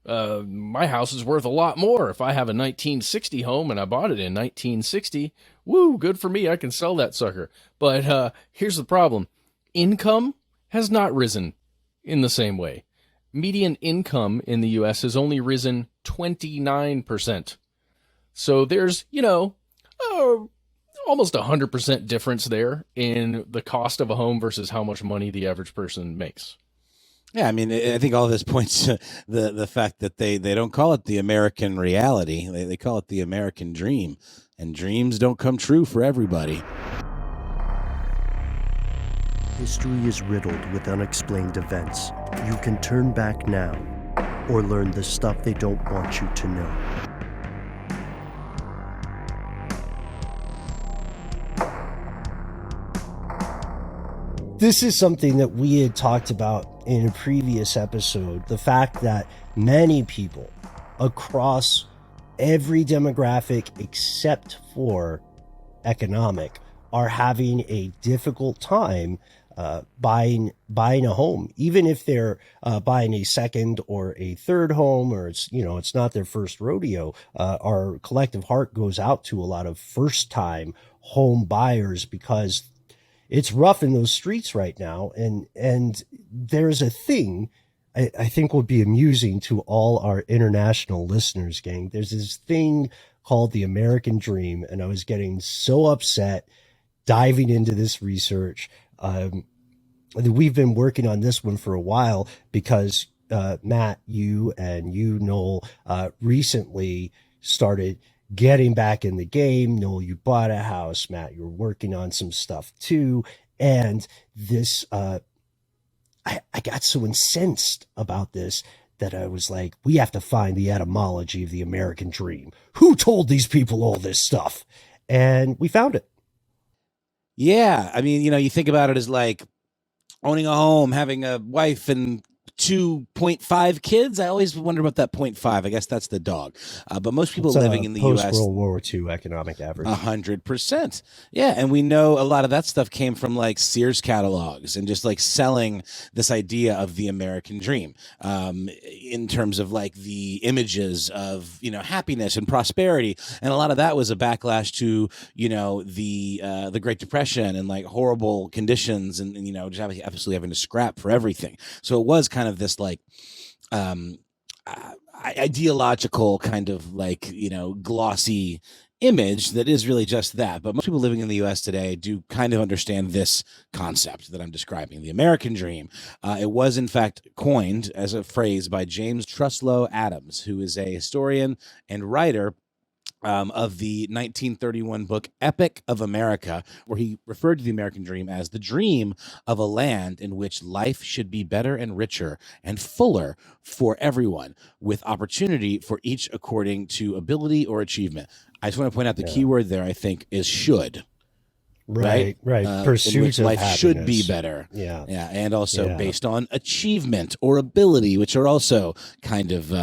my house is worth a lot more. If I have a 1960 home and I bought it in 1960, woo, good for me. I can sell that sucker. But here's the problem. Income has not risen in the same way. Median income in the U.S. has only risen 29%. So there's, almost 100% difference there in the cost of a home versus how much money the average person makes. Yeah, I mean, I think all of this points to the fact that they don't call it the American reality. They call it the American dream. And dreams don't come true for everybody. History is riddled with unexplained events. You can turn back now or learn the stuff they don't want you to know. This is something that we had talked about in a previous episode. The fact that many people across every demographic except for economic are having a difficult time buying a home, even if they're buying a second or a third home, or it's not their first rodeo. Our collective heart goes out to a lot of first time home buyers because it's rough in those streets right now. And there's a thing I think will be amusing to all our international listeners, gang. There's this thing called the American dream. And I was getting so upset diving into this research. We've been working on this one for a while because Matt, you, Noel, recently started getting back in the game. Noel, you bought a house. Matt, you're working on some stuff too. And this, I got so incensed about this that I was like, we have to find the etymology of the American dream. Who told these people all this stuff? And we found it. Yeah. I mean, you think about it as like owning a home, having a wife and 2.5 kids. I always wonder about that 0.5. I guess that's the dog. But most people living in the U.S. Post-World War II economic average. 100%. Yeah. And we know a lot of that stuff came from like Sears catalogs and just like selling this idea of the American dream in terms of like the images of, happiness and prosperity. And a lot of that was a backlash to, the Great Depression and like horrible conditions and just absolutely having to scrap for everything. So it was kind of this like ideological kind of like glossy image that is really just that. But most people living in the U.S. today do kind of understand this concept that I'm describing, the American dream. It was in fact coined as a phrase by James Truslow Adams, who is a historian and writer of the 1931 book Epic of America, where he referred to the American dream as the dream of a land in which life should be better and richer and fuller for everyone, with opportunity for each according to ability or achievement. I just want to point out the key word there, I think, is should. Right. Pursuit in which life should be better. Yeah. And also based on achievement or ability, which are also kind of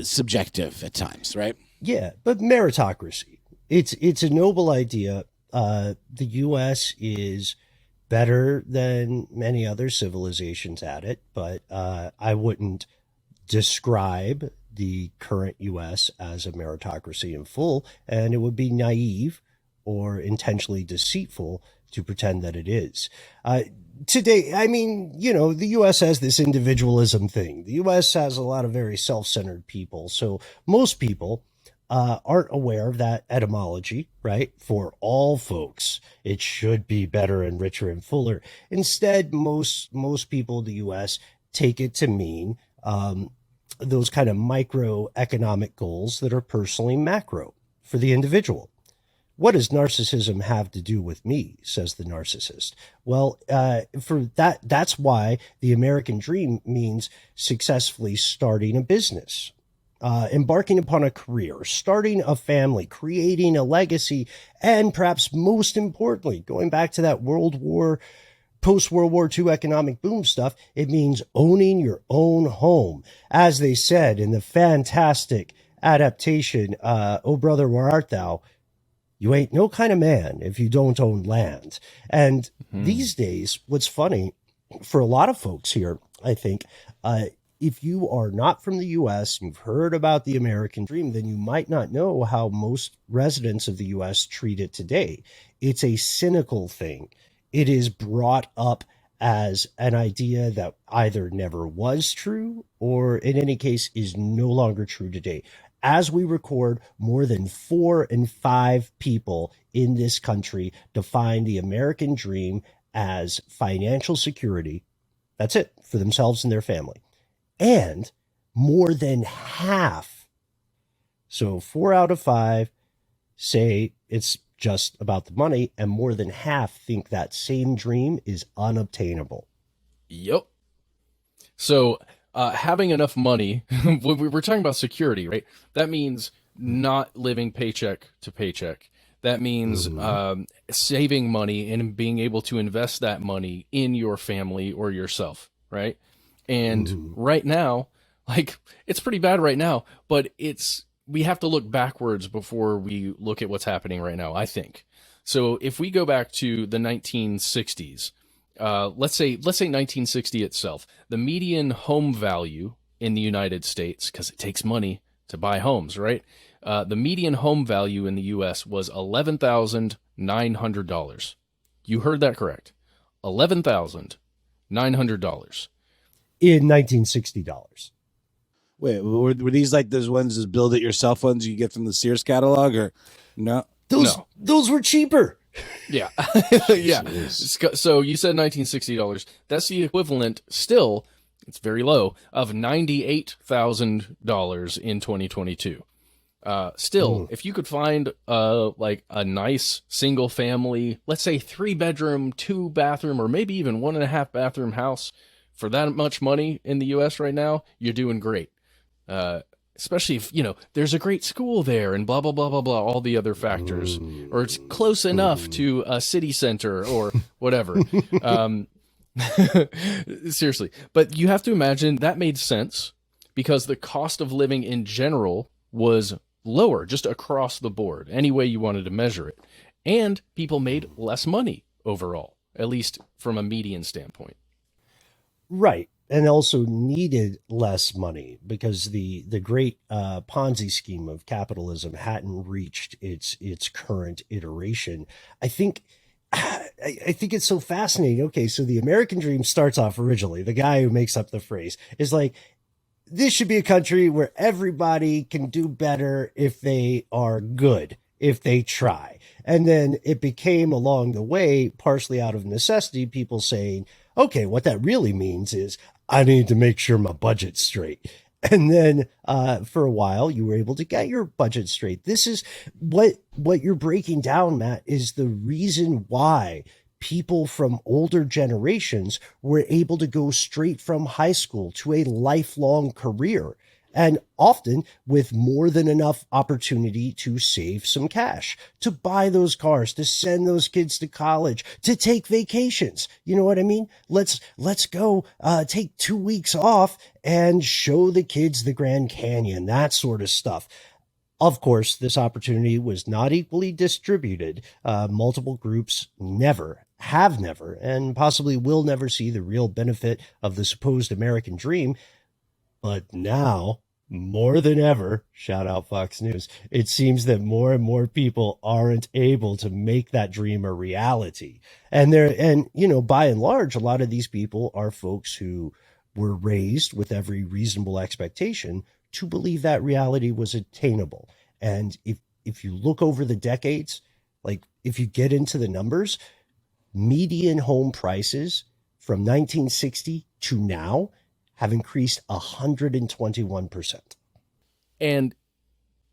subjective at times, right? Yeah, but meritocracy. It's a noble idea. The U.S. is better than many other civilizations at it, but I wouldn't describe the current U.S. as a meritocracy in full, and it would be naive or intentionally deceitful to pretend that it is. Today, I mean, the U.S. has this individualism thing. The U.S. has a lot of very self-centered people, so most people aren't aware of that etymology, right? For all folks, it should be better and richer and fuller. Instead, most people in the U.S. take it to mean those kind of microeconomic goals that are personally macro for the individual. What does narcissism have to do with me, says the narcissist? Well, that's why the American dream means successfully starting a business, embarking upon a career, starting a family, creating a legacy, and perhaps most importantly, going back to that post-World War II economic boom stuff, it means owning your own home. As they said in the fantastic adaptation, Oh Brother, Where Art Thou? You ain't no kind of man if you don't own land. And these days, what's funny for a lot of folks here, I think, if you are not from the US, you've heard about the American dream, then you might not know how most residents of the US treat it today. It's a cynical thing. It is brought up as an idea that either never was true or, in any case, is no longer true today. As we record, more than 4 in 5 people in this country define the American dream as financial security. That's it, for themselves and their family. And more than half, so 4 out of 5 say it's just about the money, and more than half think that same dream is unobtainable. Yep. So having enough money, we're talking about security, right? That means not living paycheck to paycheck. That means saving money and being able to invest that money in your family or yourself, right? And right now, like, it's pretty bad right now, but we have to look backwards before we look at what's happening right now, I think. So if we go back to the 1960s, let's say 1960 itself, the median home value in the United States, because it takes money to buy homes, right? The median home value in the U.S. was $11,900. You heard that correct. $11,900. In $1960. Wait, were these like those ones, as build it yourself ones you get from the Sears catalog, or no? Those were cheaper. Yeah. Yeah. So you said $1960. That's the equivalent still, it's very low, of $98,000 in 2022. Still, if you could find like a nice single family, let's say 3-bedroom, 2-bathroom, or maybe even 1.5-bathroom house for that much money in the US right now, you're doing great. Especially if, there's a great school there and blah, blah, blah, blah, blah, all the other factors, or it's close enough to a city center or whatever. Seriously. But you have to imagine that made sense because the cost of living in general was lower, just across the board, any way you wanted to measure it. And people made less money overall, at least from a median standpoint. Right. And also needed less money because the great Ponzi scheme of capitalism hadn't reached its current iteration. I think it's so fascinating. Okay, so the American dream starts off originally. The guy who makes up the phrase is like, this should be a country where everybody can do better if they are good, if they try. And then it became along the way, partially out of necessity, people saying, okay, what that really means is I need to make sure my budget's straight. And then for a while, you were able to get your budget straight. This is what you're breaking down, Matt, is the reason why people from older generations were able to go straight from high school to a lifelong career, and often with more than enough opportunity to save some cash, to buy those cars, to send those kids to college, to take vacations. You know what I mean? Let's go take 2 weeks off and show the kids the Grand Canyon, that sort of stuff. Of course, this opportunity was not equally distributed. Multiple groups have never, and possibly will never see the real benefit of the supposed American dream. But now, more than ever, shout out Fox News, it seems that more and more people aren't able to make that dream a reality. And by and large, a lot of these people are folks who were raised with every reasonable expectation to believe that reality was attainable. And if you look over the decades, like if you get into the numbers, median home prices from 1960 to now have increased 121%. And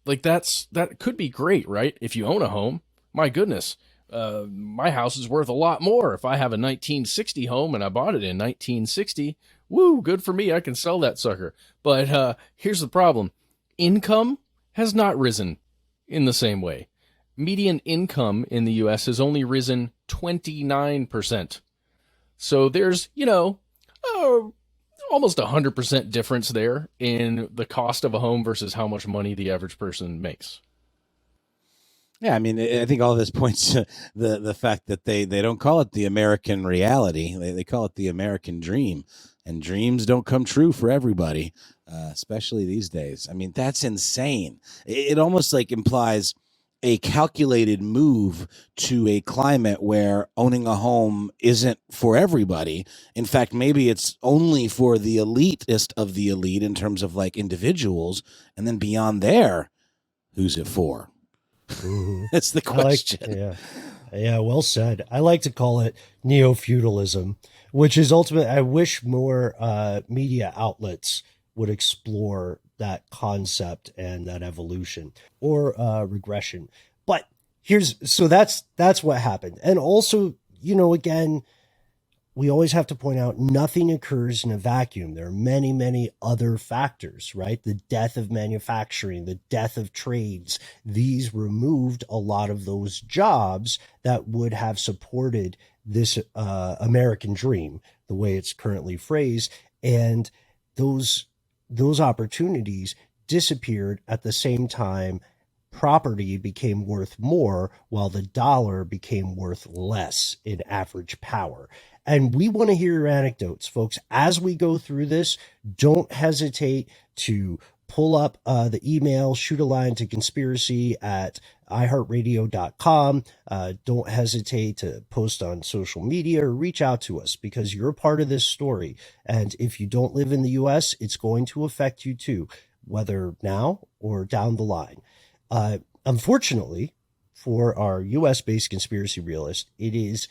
like that could be great, right? If you own a home, my goodness, my house is worth a lot more. If I have a 1960 home and I bought it in 1960, woo, good for me. I can sell that sucker. But here's the problem. Income has not risen in the same way. Median income in the U.S. has only risen 29%. So there's, almost 100% difference there in the cost of a home versus how much money the average person makes. Yeah, I mean, I think all this points to the fact that they don't call it the American reality. They call it the American dream. and dreams don't come true for everybody, especially these days. I mean, that's insane. It almost like implies a calculated move to a climate where owning a home isn't for everybody. In fact, maybe it's only for the elitist of the elite in terms of like individuals. And then beyond there, who's it for? Mhm. That's the question. Yeah, well said. I like to call it neo-feudalism, which is ultimately, I wish more media outlets would explore that concept and that evolution or regression. But that's what happened. And also, again, we always have to point out nothing occurs in a vacuum. There are many, many other factors, right? The death of manufacturing, the death of trades. These removed a lot of those jobs that would have supported this American dream, the way it's currently phrased. And those opportunities disappeared at the same time. Property became worth more while the dollar became worth less in average power. And we want to hear your anecdotes, folks. As we go through this, don't hesitate to pull up the email, shoot a line to conspiracy@iheartradio.com. Don't hesitate to post on social media or reach out to us because you're a part of this story. And if you don't live in the U.S., it's going to affect you too, whether now or down the line. Unfortunately, for our U.S.-based conspiracy realist, it is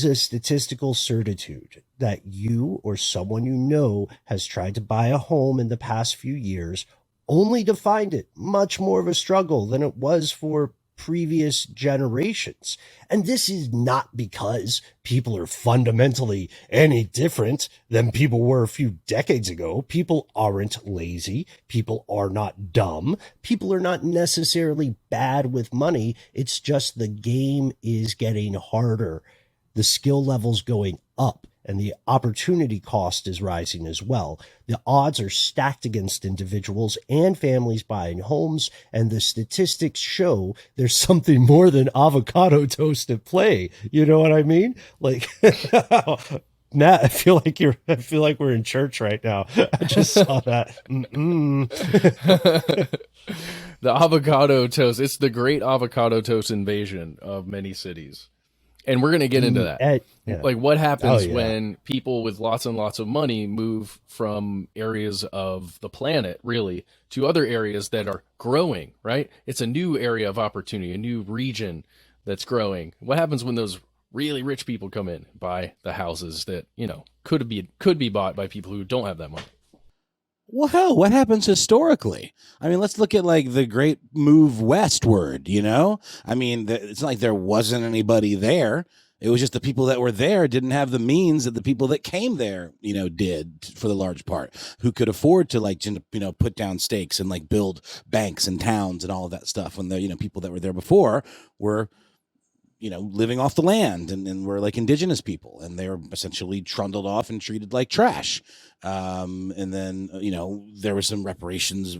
a statistical certitude that you or someone you know has tried to buy a home in the past few years, only to find it much more of a struggle than it was for previous generations. And this is not because people are fundamentally any different than people were a few decades ago. People aren't lazy. People are not dumb. People are not necessarily bad with money. It's just the game is getting harder. The skill level's going up and the opportunity cost is rising as well. The odds are stacked against individuals and families buying homes, and the statistics show there's something more than avocado toast at play. You know what I mean? Like, Matt, I feel like we're in church right now. I just saw that. The avocado toast. It's the great avocado toast invasion of many cities. And we're going to get into that. Like what happens when people with lots and lots of money move from areas of the planet, really, to other areas that are growing, right? It's a new area of opportunity, a new region that's growing. What happens when those really rich people come in, buy the houses that, could be bought by people who don't have that money? Well, hell, what happens historically? I mean, let's look at like the great move westward, I mean, it's not like there wasn't anybody there. It was just the people that were there didn't have the means that the people that came there, did for the large part, who could afford to like, put down stakes and like build banks and towns and all of that stuff when the, people that were there before were, living off the land and were like indigenous people, and they were essentially trundled off and treated like trash. And then, there were some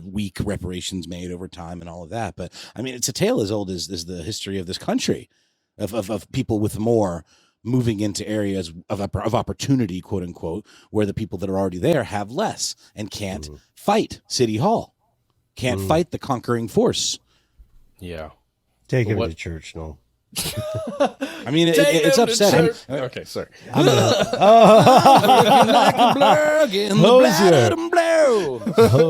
weak reparations made over time and all of that. But I mean, it's a tale as old as the history of this country of people with more moving into areas of opportunity, quote unquote, where the people that are already there have less and can't fight City Hall, can't fight the conquering force. Yeah. Take him to church, Noel. I mean, it's upsetting. Okay, sorry. Like a blurg in the blood and blow.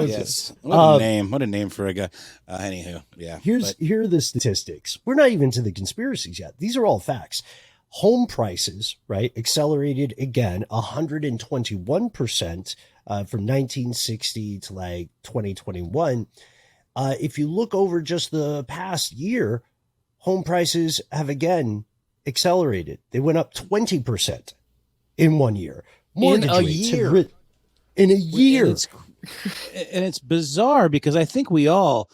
Yes. What a name for a guy. Anywho, yeah. Here are the statistics. We're not even to the conspiracies yet. These are all facts. Home prices, right, accelerated again 121% from 1960 to like 2021. If you look over just the past year, home prices have again accelerated. They went up 20% in 1 year. In a year. And it's bizarre because I think we all,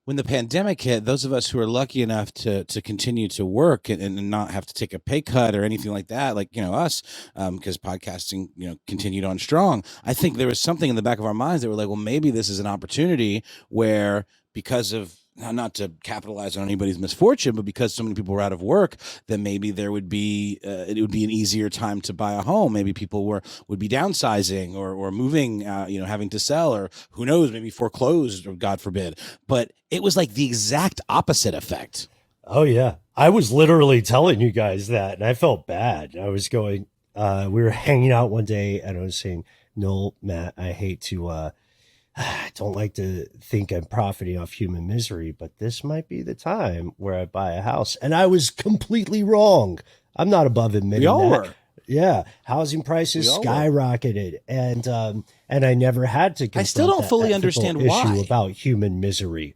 when the pandemic hit, those of us who are lucky enough to continue to work and not have to take a pay cut or anything like that, like, us, because podcasting, continued on strong. I think there was something in the back of our minds that were like, well, maybe this is an opportunity where, because of not to capitalize on anybody's misfortune, but because so many people were out of work, that maybe there would be it would be an easier time to buy a home. Maybe people would be downsizing or moving, having to sell, or who knows, maybe foreclosed, or God forbid. But it was like the exact opposite effect. Oh yeah, I was literally telling you guys that, and I felt bad. I was going. We were hanging out one day, and I was saying, "No, Matt, I hate to." I don't like to think I'm profiting off human misery, but this might be the time where I buy a house. And I was completely wrong. I'm not above admitting We all that. were. Yeah, housing prices skyrocketed, and I never had to. I still don't fully understand why. Issue about human misery.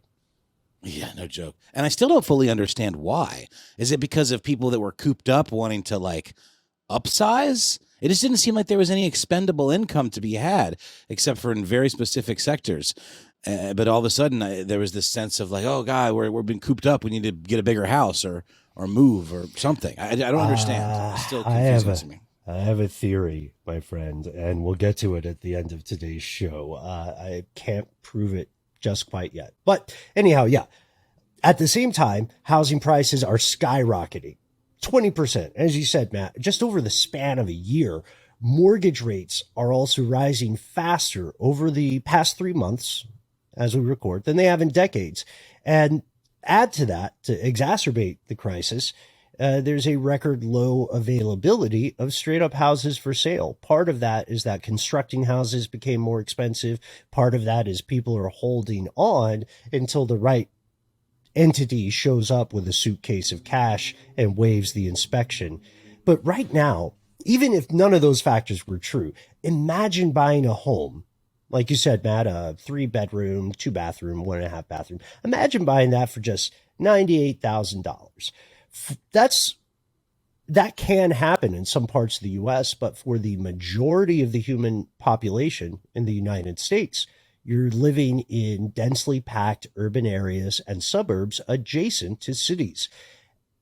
Yeah, no joke. And I still don't fully understand why. Is it because of people that were cooped up wanting to like upsize? It just didn't seem like there was any expendable income to be had, except for in very specific sectors. But all of a sudden, there was this sense of like, oh, God, we're being cooped up. We need to get a bigger house or move or something. I don't understand. It's still confusing to me. I have a theory, my friend, and we'll get to it at the end of today's show. I can't prove it just quite yet. But anyhow, yeah. At the same time, housing prices are skyrocketing. 20%, as you said, Matt, just over the span of a year. Mortgage rates are also rising faster over the past 3 months as we record than they have in decades. And add to that, to exacerbate the crisis, there's a record low availability of straight up houses for sale. Part of that is that constructing houses became more expensive. Part of that is people are holding on until the right entity shows up with a suitcase of cash and waives the inspection. But right now, even if none of those factors were true, imagine buying a home. Like you said, Matt, a 3-bedroom, 2-bathroom, 1.5 bathroom. Imagine buying that for just $98,000. That can happen in some parts of the U.S., but for the majority of the human population in the United States, you're living in densely packed urban areas and suburbs adjacent to cities.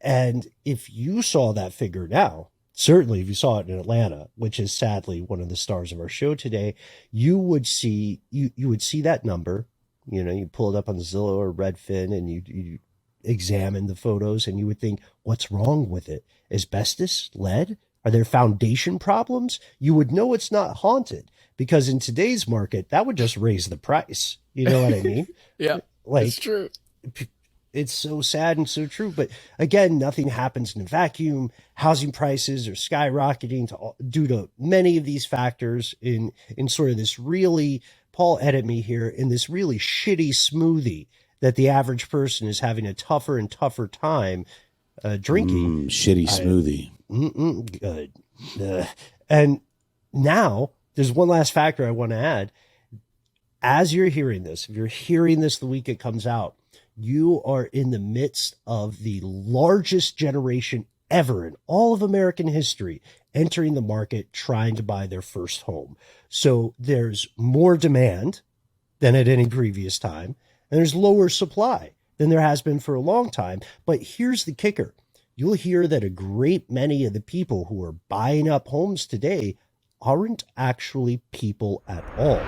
And if you saw that figure now, certainly if you saw it in Atlanta, which is sadly one of the stars of our show today, you would see that number. You pull it up on Zillow or Redfin and you examine the photos and you would think, what's wrong with it? Asbestos? Lead? Are there foundation problems? You would know it's not haunted. Because in today's market, that would just raise the price. You know what I mean? Yeah, it's true. It's so sad and so true. But again, nothing happens in a vacuum. Housing prices are skyrocketing due to many of these factors in sort of this really, Paul edit me here, in this really shitty smoothie that the average person is having a tougher and tougher time drinking. Shitty smoothie. Good. And now, there's one last factor I want to add. As you're hearing this, if you're hearing this the week it comes out, you are in the midst of the largest generation ever in all of American history entering the market trying to buy their first home. So there's more demand than at any previous time, and there's lower supply than there has been for a long time. But here's the kicker. You'll hear that a great many of the people who are buying up homes today aren't actually people at all.